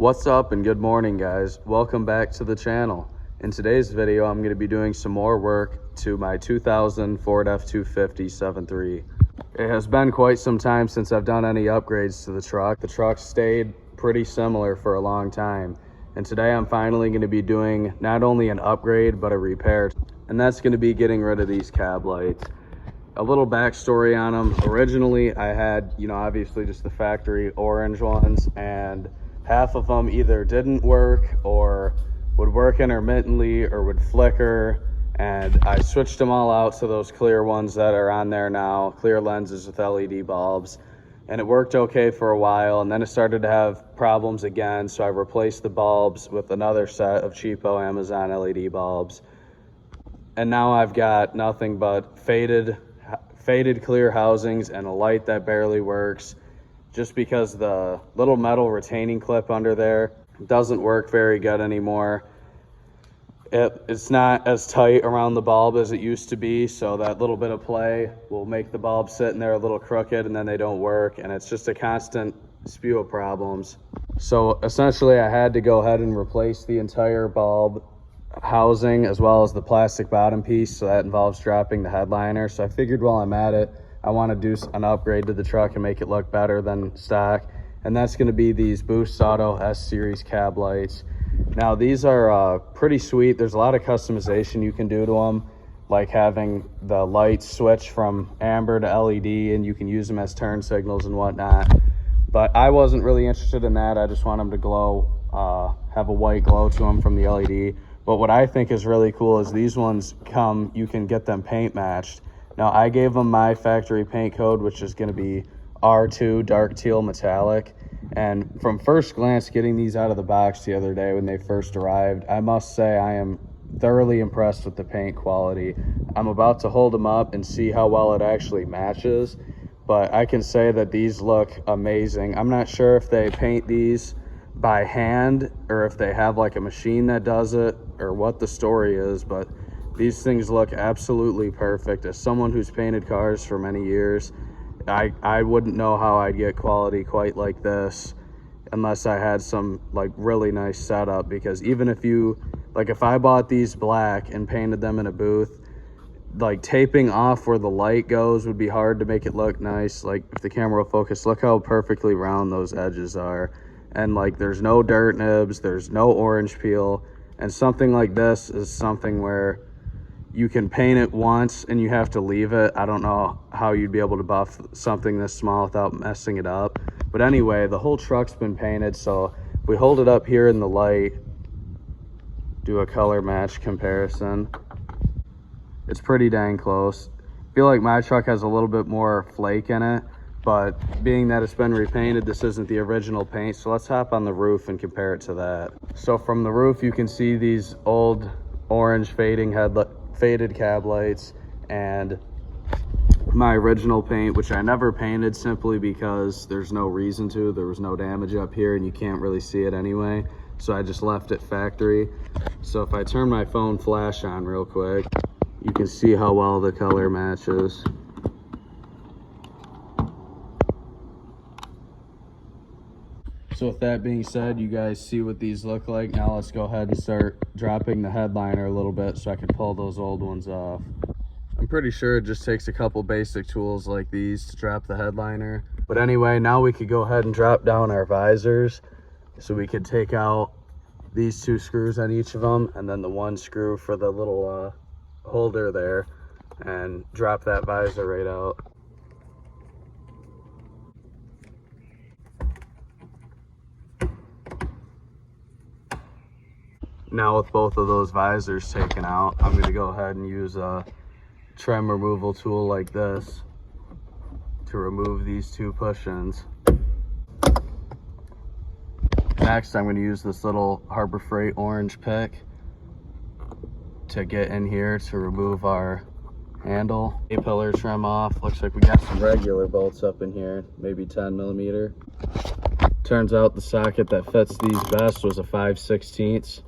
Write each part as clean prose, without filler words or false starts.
What's up and good morning, guys. Welcome back to the channel. In today's video, I'm going to be doing some more work to my 2000 Ford F-250 7.3. It has been quite some time since I've done any upgrades to the truck. The truck stayed pretty similar for a long time. And today I'm finally going to be doing not only an upgrade, but a repair. And that's going to be getting rid of these cab lights. A little backstory on them. Originally, I had, obviously just the factory orange ones, and half of them either didn't work or would work intermittently or would flicker, and I switched them all out to those clear ones that are on there now, clear lenses with LED bulbs, and it worked okay for a while, and then it started to have problems again, so I replaced the bulbs with another set of cheapo Amazon LED bulbs, and now I've got nothing but faded clear housings and a light that barely works, just because the little metal retaining clip under there doesn't work very good anymore. It's not as tight around the bulb as it used to be, so that little bit of play will make the bulb sit in there a little crooked, and then they don't work, and it's just a constant spew of problems. So essentially I had to go ahead and replace the entire bulb housing as well as the plastic bottom piece, so that involves dropping the headliner. So I figured while I'm at it, I want to do an upgrade to the truck and make it look better than stock, and that's going to be these Boost Auto S-Series cab lights. Now these are pretty sweet. There's a lot of customization you can do to them, like having the lights switch from amber to LED, and you can use them as turn signals and whatnot. But I wasn't really interested in that. I just want them to glow, have a white glow to them from the LED. But what I think is really cool is these ones you can get them paint matched. Now I gave them my factory paint code, which is going to be R2 dark teal metallic. And from first glance, getting these out of the box the other day when they first arrived, I must say I am thoroughly impressed with the paint quality. I'm about to hold them up and see how well it actually matches, but I can say that these look amazing. I'm not sure if they paint these by hand or if they have like a machine that does it or what the story is, but these things look absolutely perfect. As someone who's painted cars for many years, I wouldn't know how I'd get quality quite like this unless I had some like really nice setup, because even if I bought these black and painted them in a booth, like taping off where the light goes would be hard to make it look nice. Like if the camera will focus, look how perfectly round those edges are. And like there's no dirt nibs, there's no orange peel. And something like this is something where you can paint it once and you have to leave it. I don't know how you'd be able to buff something this small without messing it up. But anyway, the whole truck's been painted, so if we hold it up here in the light, do a color match comparison, it's pretty dang close. I feel like my truck has a little bit more flake in it, but being that it's been repainted, this isn't the original paint, so let's hop on the roof and compare it to that. So from the roof, you can see these old orange faded cab lights and my original paint, which I never painted simply because there's no reason to. There was no damage up here and you can't really see it anyway, so I just left it factory. So if I turn my phone flash on real quick, you can see how well the color matches. So with that being said, you guys see what these look like. Now let's go ahead and start dropping the headliner a little bit so I can pull those old ones off. I'm pretty sure it just takes a couple basic tools like these to drop the headliner. But anyway, now we could go ahead and drop down our visors. So we could take out these two screws on each of them, and then the one screw for the little holder there, and drop that visor right out. Now with both of those visors taken out, I'm going to go ahead and use a trim removal tool like this to remove these two push-ins. Next, I'm going to use this little Harbor Freight orange pick to get in here to remove our handle. A-pillar trim off. Looks like we got some regular bolts up in here, maybe 10mm. Turns out the socket that fits these best was a 5/16.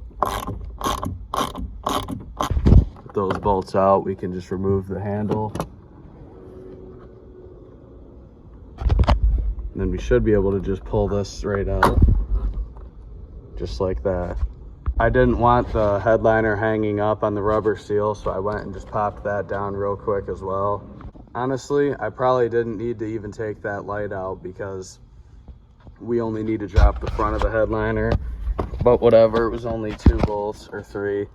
With those bolts out, we can just remove the handle. And then we should be able to just pull this right out. just like that. I didn't want the headliner hanging up on the rubber seal, so I went and just popped that down real quick as well. Honestly, I probably didn't need to even take that light out because we only need to drop the front of the headliner. But whatever, it was only 2 bolts or 3.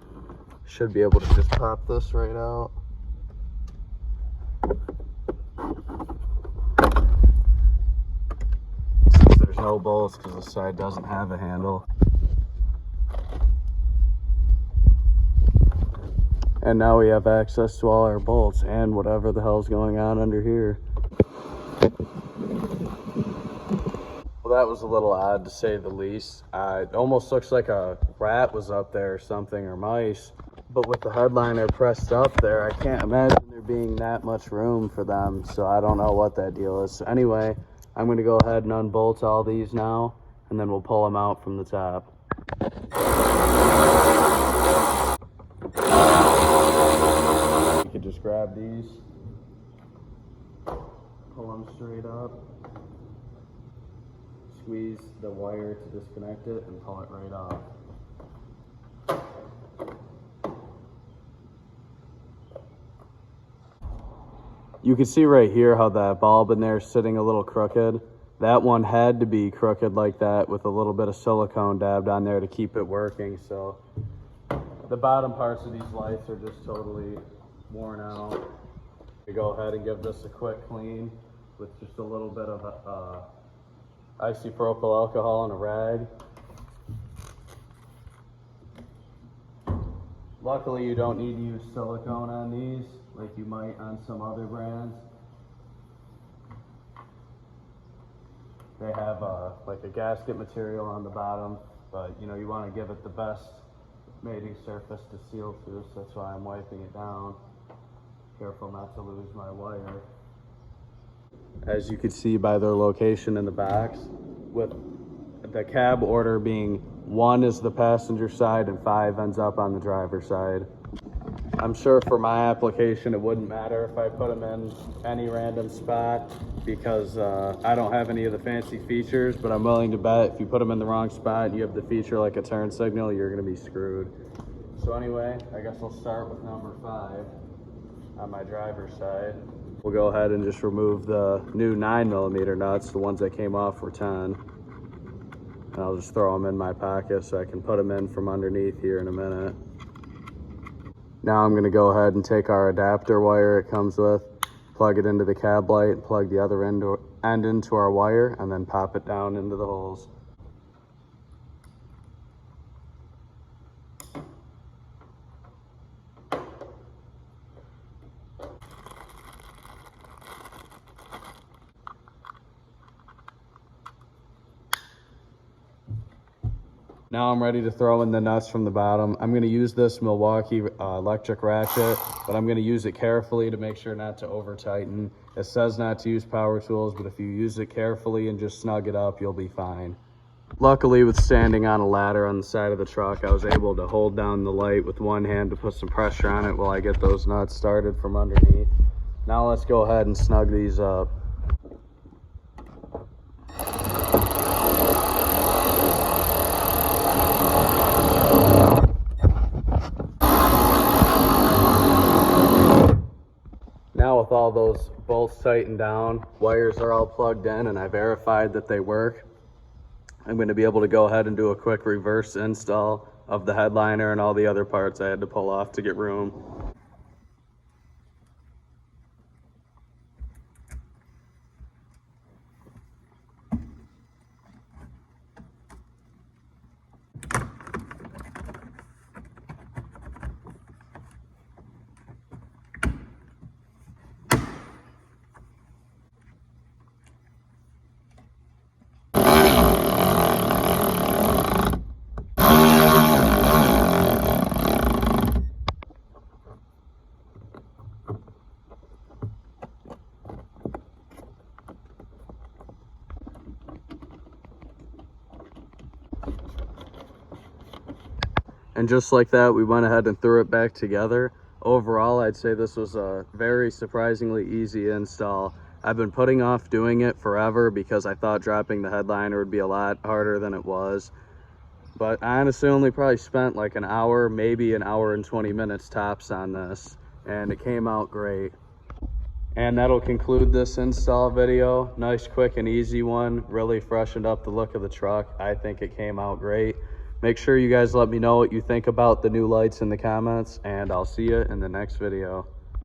Should be able to just pop this right out. Since there's no bolts because this side doesn't have a handle. And now we have access to all our bolts and whatever the hell's going on under here. Well, that was a little odd to say the least. It almost looks like a rat was up there or something, or mice. But with the headliner pressed up there, I can't imagine there being that much room for them. So I don't know what that deal is. So anyway, I'm going to go ahead and unbolt all these now, and then we'll pull them out from the top. You could just grab these, pull them straight up, squeeze the wire to disconnect it, and pull it right off. You can see right here how that bulb in there is sitting a little crooked. That one had to be crooked like that with a little bit of silicone dabbed on there to keep it working. So the bottom parts of these lights are just totally worn out. We go ahead and give this a quick clean with just a little bit of isopropyl alcohol and a rag. Luckily, you don't need to use silicone on these like you might on some other brands. They have like a gasket material on the bottom, but you know, you want to give it the best mating surface to seal to, so that's why I'm wiping it down. Careful not to lose my wire. As you can see by their location in the box, with the cab order being 1 is the passenger side and 5 ends up on the driver's side. I'm sure for my application it wouldn't matter if I put them in any random spot because I don't have any of the fancy features, but I'm willing to bet if you put them in the wrong spot and you have the feature like a turn signal, you're going to be screwed. So anyway, I guess I'll start with number 5 on my driver's side. We'll go ahead and just remove the new 9mm nuts. The ones that came off were 10. And I'll just throw them in my pocket so I can put them in from underneath here in a minute. Now I'm going to go ahead and take our adapter wire it comes with, plug it into the cab light, and plug the other end into our wire, and then pop it down into the holes. Now I'm ready to throw in the nuts from the bottom. I'm going to use this Milwaukee electric ratchet, but I'm going to use it carefully to make sure not to over tighten. It says not to use power tools, but if you use it carefully and just snug it up, you'll be fine. Luckily, with standing on a ladder on the side of the truck, I was able to hold down the light with one hand to put some pressure on it while I get those nuts started from underneath. Now let's go ahead and snug these up. Now with all those bolts tightened down, wires are all plugged in, and I verified that they work. I'm going to be able to go ahead and do a quick reverse install of the headliner and all the other parts I had to pull off to get room. And just like that, we went ahead and threw it back together. Overall, I'd say this was a very surprisingly easy install. I've been putting off doing it forever because I thought dropping the headliner would be a lot harder than it was. But I honestly only probably spent like an hour, maybe an hour and 20 minutes tops on this, and it came out great. And that'll conclude this install video. Nice, quick, and easy one. Really freshened up the look of the truck. I think it came out great. Make sure you guys let me know what you think about the new lights in the comments, and I'll see you in the next video.